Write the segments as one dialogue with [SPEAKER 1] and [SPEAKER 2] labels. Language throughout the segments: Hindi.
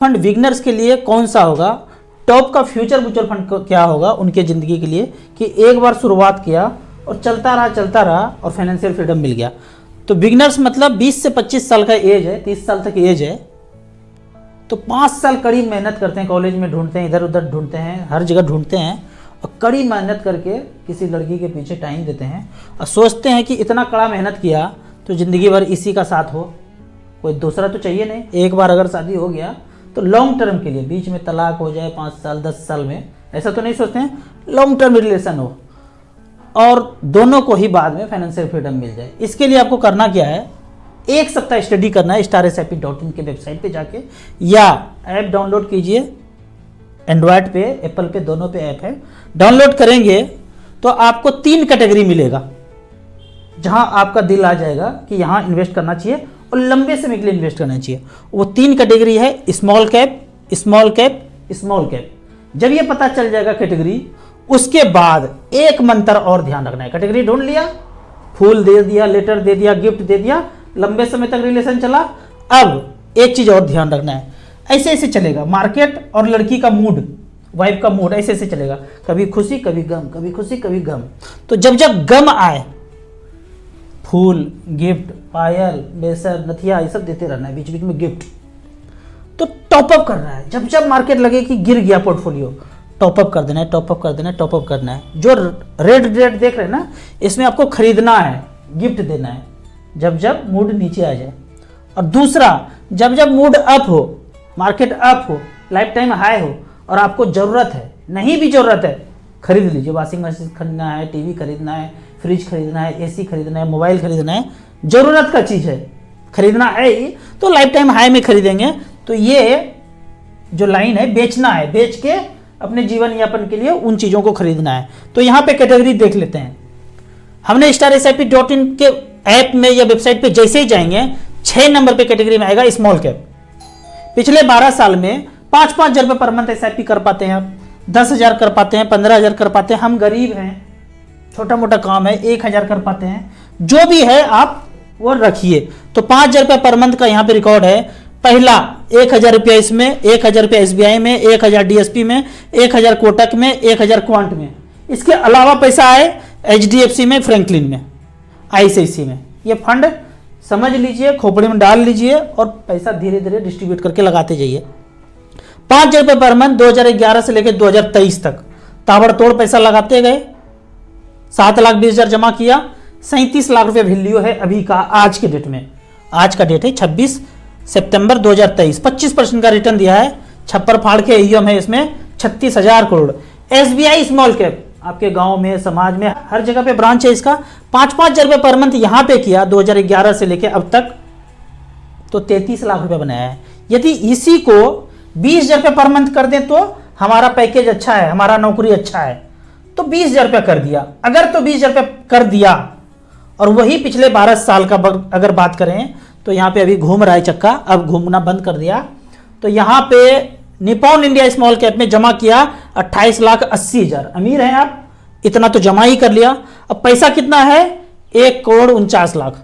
[SPEAKER 1] फंड बिगनर्स के लिए कौन सा होगा, टॉप का फ्यूचर म्यूचुअल फंड क्या होगा उनके ज़िंदगी के लिए कि एक बार शुरुआत किया और चलता रहा और फाइनेंशियल फ्रीडम मिल गया। तो बिगनर्स मतलब 20 से 25 साल का एज है, 30 साल तक एज है, तो 5 साल कड़ी मेहनत करते हैं, कॉलेज में ढूंढते हैं, इधर उधर ढूंढते हैं, हर जगह ढूंढते हैं और कड़ी मेहनत करके किसी लड़की के पीछे टाइम देते हैं और सोचते हैं कि इतना कड़ा मेहनत किया तो ज़िंदगी भर इसी का साथ हो, कोई दूसरा तो चाहिए नहीं। एक बार अगर शादी हो गया तो लॉन्ग टर्म के लिए, बीच में तलाक हो जाए 5 साल 10 साल में, ऐसा तो नहीं सोचते हैं, लॉन्ग टर्म रिलेशन हो और दोनों को ही बाद में फाइनेंशियल फ्रीडम मिल जाए। इसके लिए आपको करना क्या है, एक सप्ताह स्टडी करना है StarSIP.in के वेबसाइट पे जाके, या ऐप डाउनलोड कीजिए, एंड्रॉयड पे एप्पल पे दोनों पे ऐप है। डाउनलोड करेंगे तो आपको 3 कैटेगरी मिलेगा जहां आपका दिल आ जाएगा कि यहाँ इन्वेस्ट करना चाहिए और लंबे समय के लिए इन्वेस्ट करना चाहिए। वो 3 कैटेगरी है, small cap, small cap, small cap. जब ये पता चल जाएगा कैटेगरी, उसके बाद एक मंत्र और ध्यान रखना है। कैटेगरी ढूंढ लिया, फूल दे दिया, लेटर दे दिया, गिफ्ट दे दिया, लंबे समय तक रिलेशन चला। अब एक चीज और ध्यान रखना है, ऐसे ऐसे चलेगा मार्केट और लड़की का मूड, वाइफ का मूड ऐसे ऐसे चलेगा, कभी खुशी कभी गम, कभी खुशी कभी गम। तो जब जब गम आए, फूल, गिफ्ट, पायल, बेसर, नथिया, ये सब देते रहना है, बीच बीच में गिफ्ट। तो टॉपअप करना है, जब जब मार्केट लगे कि गिर गया पोर्टफोलियो, टॉपअप कर देना है, टॉपअप कर देना है, टॉपअप करना है। जो रेड रेड देख रहे हैं ना, इसमें आपको खरीदना है, गिफ्ट देना है जब जब मूड नीचे आ जाए। और दूसरा, जब जब मूड अप हो, मार्केट अप हो, लाइफ टाइम हाई हो और आपको ज़रूरत है, नहीं भी ज़रूरत है, खरीद लीजिए। वॉशिंग मशीन खरीदना है, टीवी खरीदना है, फ्रिज खरीदना है, एसी खरीदना है, मोबाइल खरीदना है, ज़रूरत का चीज़ है, खरीदना है ही तो लाइफ टाइम हाई में खरीदेंगे। तो ये जो लाइन है, बेचना है, बेच के अपने जीवन यापन के लिए उन चीज़ों को खरीदना है। तो यहाँ पे कैटेगरी देख लेते हैं। हमने StarSIP.in के ऐप में या वेबसाइट पे जैसे ही जाएंगे, 6 नंबर पे कैटेगरी में आएगा स्मॉल कैप। पिछले 12 साल में 5-5 हज़ार रुपये पर मंथ SIP कर पाते हैं आप, 10,000 कर पाते हैं, 15,000 कर पाते हैं। हम गरीब हैं, छोटा मोटा काम है, 1,000 कर पाते हैं। जो भी है आप वो रखिए। तो 5,000 रुपये पर मंथ का यहाँ पे रिकॉर्ड है। पहला 1,000 रुपया इसमें, 1,000 रुपया SBI में, 1,000 DSP में, 1,000 कोटक में, 1,000 क्वांट में। इसके अलावा पैसा आए HDFC में, फ्रैंकलिन में, ICICI में। ये फंड समझ लीजिए, खोपड़ी में डाल लीजिए और पैसा धीरे धीरे डिस्ट्रीब्यूट करके लगाते जाइए। 5,000 रुपये पर मंथ 2011 से लेकर 2023 तक ताबड़तोड़ पैसा लगाते गए। 7,20,000 जमा किया, 37 लाख रुपये वैल्यू है अभी का, आज के डेट में। आज का डेट है 26 सितंबर 2023। 25% का रिटर्न दिया है। छप्पर फाड़ के EM है इसमें 36,000 करोड़। SBI स्मॉल कैप आपके गांव में, समाज में, हर जगह पे ब्रांच है इसका। 5-5 हज़ार रुपये पर मंथ यहाँ पे किया 2011 से लेके अब तक, तो 33 लाख रुपए बनाया है। यदि इसी को 20,000 रुपये पर मंथ कर दें तो हमारा पैकेज अच्छा है, हमारा नौकरी अच्छा है, तो 20,000 रुपये कर दिया। अगर तो 20,000 रुपये कर दिया और वही पिछले 12 साल का अगर बात करें तो यहाँ पे अभी घूम रहा है चक्का, अब घूमना बंद कर दिया। तो यहाँ पे निपॉन इंडिया स्मॉल कैप में जमा किया 28,80,000। अमीर हैं आप, इतना तो जमा ही कर लिया। अब पैसा कितना है, 1,49,00,000।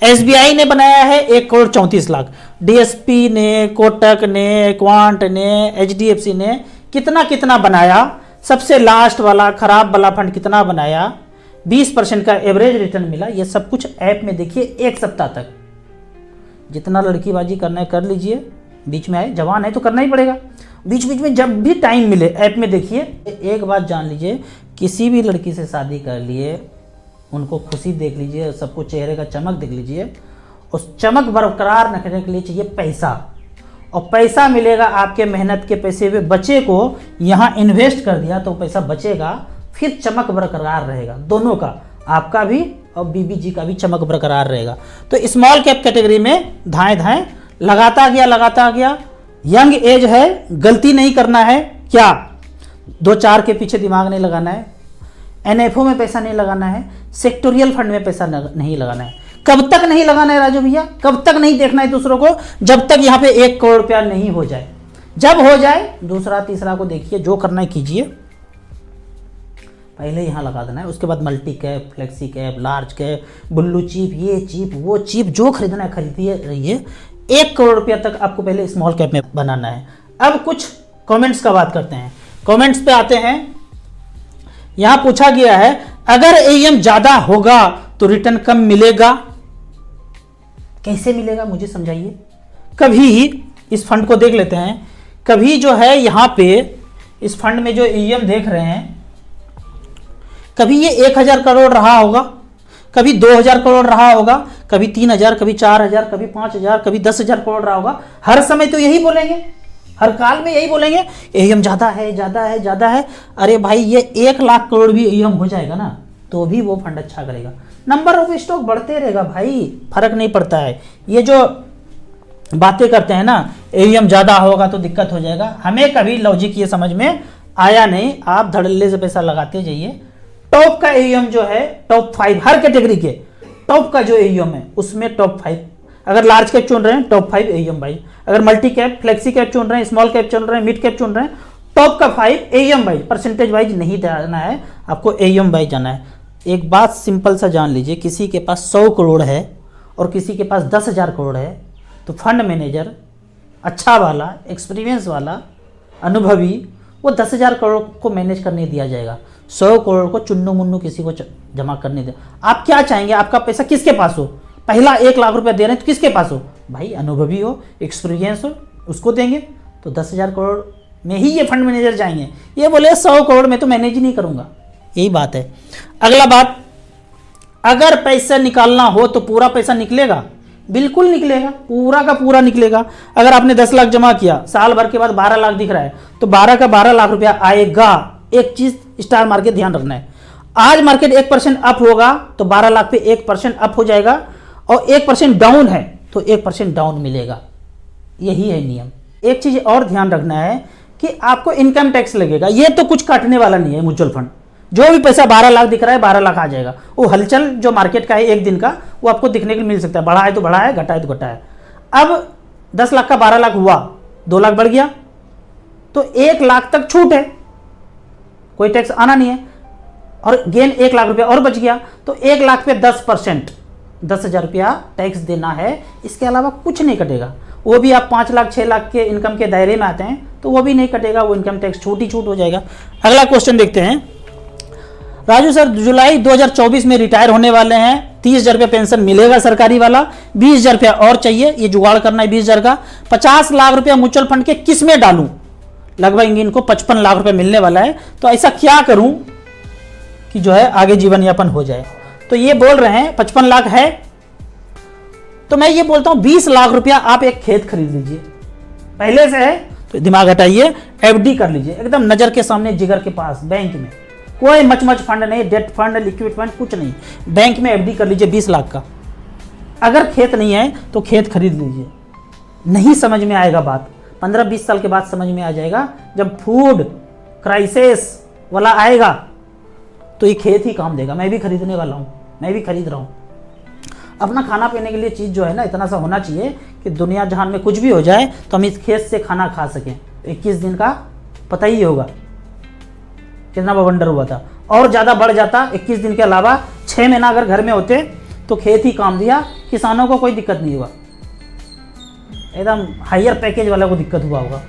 [SPEAKER 1] SBI ने बनाया है 1,34,00,000। DSP ने, कोटक ने, क्वांट ने, HDFC ने कितना कितना बनाया। सबसे लास्ट वाला खराब वाला फंड कितना बनाया, 20% का एवरेज रिटर्न मिला। ये सब कुछ ऐप में देखिए। एक सप्ताह तक जितना लड़कीबाजी करना है कर लीजिए। बीच में आए, जवान है तो करना ही पड़ेगा। बीच बीच में जब भी टाइम मिले ऐप में देखिए। एक बात जान लीजिए, किसी भी लड़की से शादी कर लिए, उनको खुशी देख लीजिए, सबको चेहरे का चमक देख लीजिए। उस चमक बरकरार रखने के लिए चाहिए पैसा, और पैसा मिलेगा आपके मेहनत के पैसे में। बच्चे को यहाँ इन्वेस्ट कर दिया तो पैसा बचेगा, फिर चमक बरकरार रहेगा दोनों का, आपका भी और बीबी जी का भी चमक बरकरार रहेगा। तो स्मॉल कैप कैटेगरी में धाएं धाएं लगाता गया। यंग एज है, गलती नहीं करना है। क्या 2-4 के पीछे दिमाग नहीं लगाना है, NFO में पैसा नहीं लगाना है, सेक्टोरियल फंड में पैसा नहीं लगाना है। कब तक नहीं लगाना है राजू भैया, कब तक नहीं देखना है दूसरों को, जब तक यहाँ पे 1 करोड़ रुपया नहीं हो जाए। जब हो जाए दूसरा तीसरा को देखिए, जो करना है कीजिए। पहले यहाँ लगा देना है, उसके बाद multi cap, flexi cap, large cap, blue chip, ये चिप वो चिप, जो खरीदना है खरीदिए रहिए। 1 करोड़ रुपया तक आपको पहले स्मॉल कैप में बनाना है। अब कुछ कमेंट्स का बात करते हैं। कमेंट्स पे आते हैं। यहां पूछा गया है अगर एईएम ज्यादा होगा तो रिटर्न कम मिलेगा, कैसे मिलेगा मुझे समझाइए। कभी इस फंड को देख लेते हैं, कभी जो है यहां पे इस फंड में जो एईएम देख रहे हैं, कभी ये 1000 करोड़ रहा होगा, कभी 2000 करोड़ रहा होगा, कभी 3000, कभी 4000, कभी 5000, कभी 10,000 करोड़ रहा होगा। हर समय तो यही बोलेंगे, हर काल में यही बोलेंगे एईएम ज्यादा है, ज्यादा है, ज्यादा है। अरे भाई ये 1 लाख करोड़ भी एईएम हो जाएगा ना तो भी वो फंड अच्छा करेगा, नंबर ऑफ स्टॉक बढ़ते रहेगा भाई, फर्क नहीं पड़ता है। ये जो बातें करते हैं ना एईएम ज्यादा होगा तो दिक्कत हो जाएगा, हमें कभी लॉजिक ये समझ में आया नहीं। आप धड़ल्ले से पैसा लगाते जाइए। टॉप का एईएम जो है, टॉप 5 हर कैटेगरी के टॉप का जो एईएम है उसमें टॉप 5, अगर लार्ज कैप चुन रहे हैं टॉप 5 एईएम भाई, अगर मल्टी कैप फ्लेक्सी कैप चुन रहे हैं, स्मॉल कैप चुन रहे हैं, मिड कैप चुन रहे हैं, टॉप का 5 एईएम भाई। परसेंटेज वाइज नहीं जाना है आपको, एईएम वाइज जाना है। एक बात सिंपल सा जान लीजिए, किसी के पास 100 करोड़ है और किसी के पास 10,000 करोड़ है तो फंड मैनेजर अच्छा वाला, एक्सपीरियंस वाला, अनुभवी, वो 10,000 करोड़ को मैनेज करने दिया जाएगा, 100 करोड़ को चुन्नू मुन्नू किसी को जमा करने दिया। आप क्या चाहेंगे आपका पैसा किसके पास हो? पहला 1 लाख रुपया दे रहे हैं तो किसके पास हो भाई? अनुभवी हो, एक्सपीरियंस हो, उसको देंगे। तो 10,000 करोड़ में ही ये फंड मैनेजर जाएंगे। ये बोले 100 करोड़ में तो मैनेज ही नहीं करूंगा, यही बात है। अगला बात, अगर पैसा निकालना हो तो पूरा पैसा निकलेगा? बिल्कुल निकलेगा, पूरा का पूरा निकलेगा। अगर आपने 10 लाख जमा किया, साल भर के बाद 12 लाख दिख रहा है तो 12 का 12 लाख रुपया आएगा। एक चीज स्टार मार्केट ध्यान रखना है, आज मार्केट 1% अप होगा तो 12 लाख पे 1% अप हो जाएगा, और 1% डाउन है तो 1% डाउन मिलेगा। यही है नियम। एक चीज और ध्यान रखना है कि आपको इनकम टैक्स लगेगा, ये तो कुछ काटने वाला नहीं है। म्यूचुअल फंड जो भी पैसा 12 लाख दिख रहा है 12 लाख आ जाएगा। वो हलचल जो मार्केट का है एक दिन का, वो आपको दिखने के लिए मिल सकता है, बढ़ा है तो बढ़ा है, घटा है तो घटा है। अब 10 लाख का 12 लाख हुआ, 2 लाख बढ़ गया तो 1 लाख तक छूट है, कोई टैक्स आना नहीं है, और गेन 1 लाख रुपया और बच गया तो 1 लाख पे 10%, 10,000 रुपया टैक्स देना है। इसके अलावा कुछ नहीं कटेगा। वो भी आप 5 लाख 6 लाख के इनकम के दायरे में आते हैं तो वो भी नहीं कटेगा, वो इनकम टैक्स छूट ही छूट हो जाएगा। अगला क्वेश्चन देखते हैं। राजू सर, जुलाई 2024 में रिटायर होने वाले हैं, 30,000 रुपया पेंशन मिलेगा सरकारी वाला, 20,000 रुपया और चाहिए, ये जुगाड़ करना है 20,000 का। 50 लाख रुपया म्यूचुअल फंड के किस में डालूं? लगभग इनको 55 लाख रुपया मिलने वाला है, तो ऐसा क्या करूं कि जो है आगे जीवन यापन हो जाए। तो ये बोल रहे हैं 55 लाख है, तो मैं ये बोलता हूं 20 लाख रुपया आप एक खेत खरीद लीजिए, पहले से है तो दिमाग हटाइए, एफडी कर लीजिए एकदम नजर के सामने, जिगर के पास, बैंक में। कोई मच फंड नहीं, डेट फंड, लिक्विड फंड कुछ नहीं, बैंक में एफडी कर लीजिए 20 लाख का। अगर खेत नहीं है तो खेत खरीद लीजिए। नहीं समझ में आएगा बात, 15-20 साल के बाद समझ में आ जाएगा, जब फूड क्राइसिस वाला आएगा तो ये खेत ही काम देगा। मैं भी खरीदने वाला हूँ, मैं भी खरीद रहा हूँ। अपना खाना पीने के लिए चीज़ जो है ना इतना सा होना चाहिए कि दुनिया जहान में कुछ भी हो जाए तो हम इस खेत से खाना खा सकें। 21 दिन का पता ही होगा कितना बवंडर हुआ था, और ज़्यादा बढ़ जाता 21 दिन के अलावा 6 महीना अगर घर में होते तो खेत ही काम दिया, किसानों को कोई दिक्कत नहीं हुआ। एकदम हायर पैकेज वाला को दिक्कत हुआ होगा,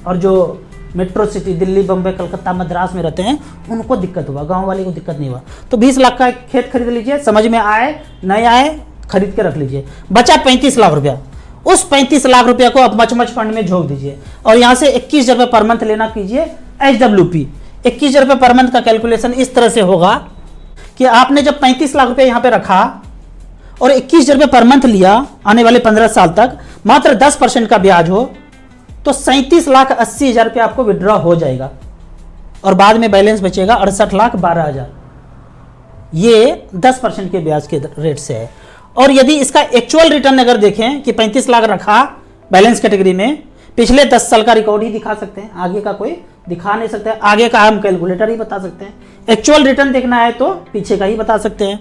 [SPEAKER 1] और जो मेट्रो सिटी दिल्ली, बम्बई, कलकत्ता, मद्रास में रहते हैं उनको दिक्कत हुआ, गांव वाले को दिक्कत नहीं हुआ। तो 20 लाख का खेत खरीद लीजिए, समझ में आए नहीं आए खरीद के रख लीजिए। बचा 35 लाख रुपया, उस 35 लाख रुपया को आप मच फंड में झोंक दीजिए, और यहाँ से 21,000 रुपये पर मंथ लेना कीजिए HWP। 21,000 रुपये पर मंथ का कैलकुलेशन इस तरह से होगा कि आपने जब 35 लाख रुपये यहाँ पे रखा और 21,000 रुपये पर मंथ लिया, आने वाले 15 साल तक मात्र 10% का ब्याज हो तो 37,80,000 रुपये आपको विड्रॉ हो जाएगा, और बाद में बैलेंस बचेगा 68,12,000। ये 10% के ब्याज के रेट से है। और यदि इसका एक्चुअल रिटर्न अगर देखें कि 35 लाख रखा बैलेंस कैटेगरी में, पिछले 10 साल का रिकॉर्ड ही दिखा सकते हैं, आगे का कोई दिखा नहीं सकते, आगे का हम कैलकुलेटर ही बता सकते हैं। एक्चुअल रिटर्न देखना है तो पीछे का ही बता सकते हैं।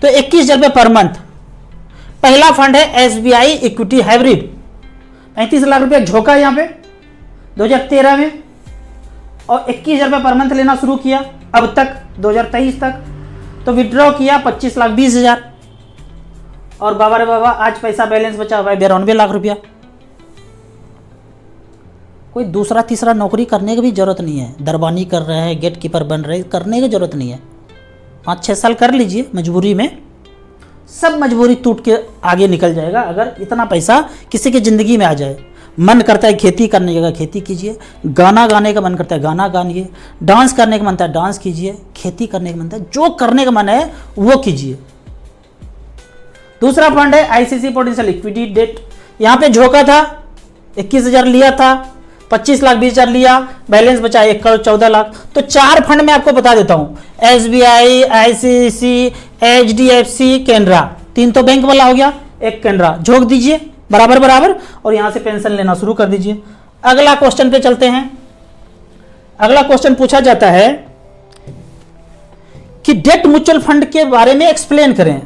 [SPEAKER 1] तो 21,000 रुपये पर मंथ। पहला फंड है SBI इक्विटी हाइब्रिड, 35 लाख रुपया झोंका यहाँ पे 2013 में, और 21,000 रुपये पर मंथ लेना शुरू किया अब तक 2023 तक, तो विड्रॉ किया 25,20,000, और बाबा रे बाबा आज पैसा बैलेंस बचा हुआ है 92 लाख रुपया। कोई दूसरा तीसरा नौकरी करने की भी जरूरत नहीं है, दरबानी कर रहे हैं, गेट कीपर बन रहे हैं, करने की जरूरत नहीं है। 5-6 साल कर लीजिए मजबूरी में, सब मजबूरी टूट के आगे निकल जाएगा अगर इतना पैसा किसी की ज़िंदगी में आ जाए। मन करता है खेती करने की जगह खेती कीजिए, गाना गाने का मन करता है गाना गाइए, डांस करने का मन करता है डांस कीजिए, खेती करने का मन करता है जो करने का मन है वो कीजिए। दूसरा फंड है आईसीसी पोटेंशियल इक्विटी डेट। यहाँ पे झोंका था 21,000 लिया था, 25 लाख 20,000 लिया, बैलेंस बचा 1 करोड़ 14 लाख। तो 4 फंड मैं आपको बता देता हूँ, एसबीआई, आईसीसी, एचडीएफसी, कैनरा। 3 तो बैंक वाला हो गया, 1 कैनरा। झोंक दीजिए बराबर बराबर और यहां से पेंशन लेना शुरू कर दीजिए। अगला क्वेश्चन पे चलते हैं। अगला क्वेश्चन पूछा जाता है कि डेट म्यूचुअल फंड के बारे में एक्सप्लेन करें।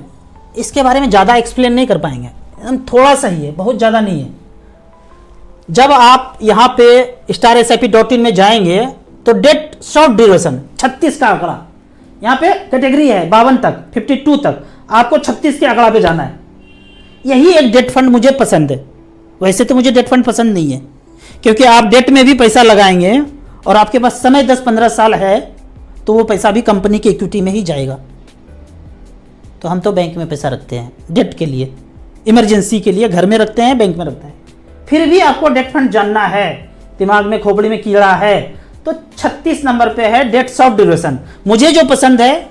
[SPEAKER 1] इसके बारे में ज्यादा एक्सप्लेन नहीं कर पाएंगे, थोड़ा सा ही है, बहुत ज्यादा नहीं है। जब आप यहां पे StarSIP.in में जाएंगे तो डेट शॉर्ट ड्यूरेशन 36 का आंकड़ा, यहां पे कैटेगरी है 52 तक, 52 तक, आपको 36 के आंकड़ा पे जाना है। यही एक डेट फंड मुझे पसंद है। वैसे तो मुझे डेट फंड पसंद नहीं है, क्योंकि आप डेट में भी पैसा लगाएंगे और आपके पास समय 10-15 साल है तो वो पैसा भी कंपनी की इक्विटी में ही जाएगा। तो हम तो बैंक में पैसा रखते हैं डेट के लिए, इमरजेंसी के लिए घर में रखते हैं, बैंक में रखते हैं। फिर भी आपको डेट फंड जानना है, दिमाग में खोपड़ी में कीड़ा है, तो 36 नंबर पे है डेट शॉर्ट ड्यूरेशन। मुझे जो पसंद है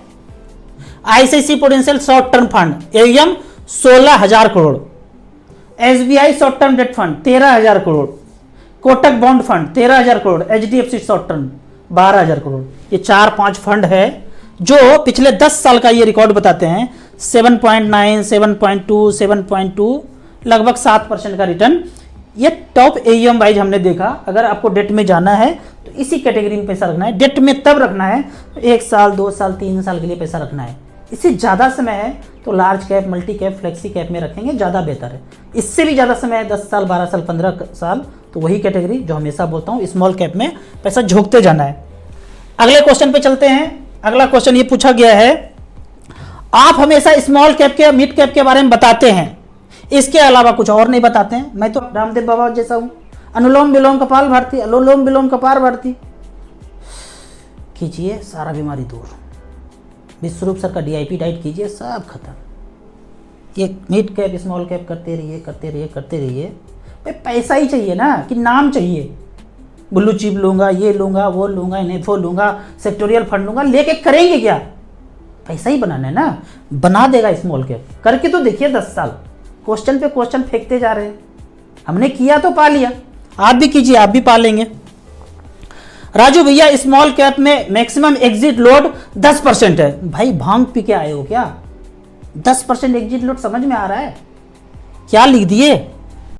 [SPEAKER 1] ICC potential short term fund, AUM 16,000 crore, SBI short term debt fund 13,000 crore, Kotak bond fund 13,000 crore, HDFC short term 12,000 crore. ये 4-5 फंड है जो पिछले 10 साल का ये रिकॉर्ड बताते हैं। 7.9, 7.2, 7.2, लगभग 7% का रिटर्न। ये टॉप AUM वाइज हमने देखा। अगर आपको डेट में जाना है तो इसी कैटेगरी में पैसा रखना है। डेट में तब रखना है 1 साल, 2 साल, 3 साल के लिए पैसा रखना है। इससे ज़्यादा समय है तो large cap, multi cap, flexi cap में रखेंगे, ज़्यादा बेहतर है। इससे भी ज़्यादा समय है 10 साल, 12 साल, 15 साल, तो वही कैटेगरी जो हमेशा बोलता हूँ, स्मॉल कैप में पैसा झोंकते जाना है। अगले क्वेश्चन पे चलते हैं। अगला क्वेश्चन ये पूछा गया है, आप हमेशा स्मॉल कैप के, मिड कैप के बारे में बताते हैं, इसके अलावा कुछ और नहीं बताते हैं। मैं तो रामदेव बाबा जैसा हूँ, अनुलोम विलोम कपाल भारती, अनुलोम विलोम कपाल भारती कीजिए, सारा बीमारी दूर। विश्वरूप सर का DIP डाइट कीजिए, सब खत्म। ये मिड कैप स्मॉल कैप करते रहिए, करते रहिए, करते रहिए। भाई पैसा ही चाहिए ना, कि नाम चाहिए। ब्लू चिप लूंगा, ये लूंगा, वो लूंगा, NFO लूंगा, सेक्टोरियल फंड लूंगा, लेके करेंगे क्या? पैसा ही बनाना है ना, बना देगा स्मॉल कैप। करके तो देखिए 10 साल, क्वेश्चन पे क्वेश्चन फेंकते जा रहे हैं। हमने किया तो पा लिया, आप भी कीजिए, आप भी पा लेंगे। राजू भैया स्मॉल कैप में मैक्सिमम एग्जिट लोड 10% है। भाई भांग पी के आए हो क्या? 10% एग्जिट लोड समझ में आ रहा है? क्या लिख दिए?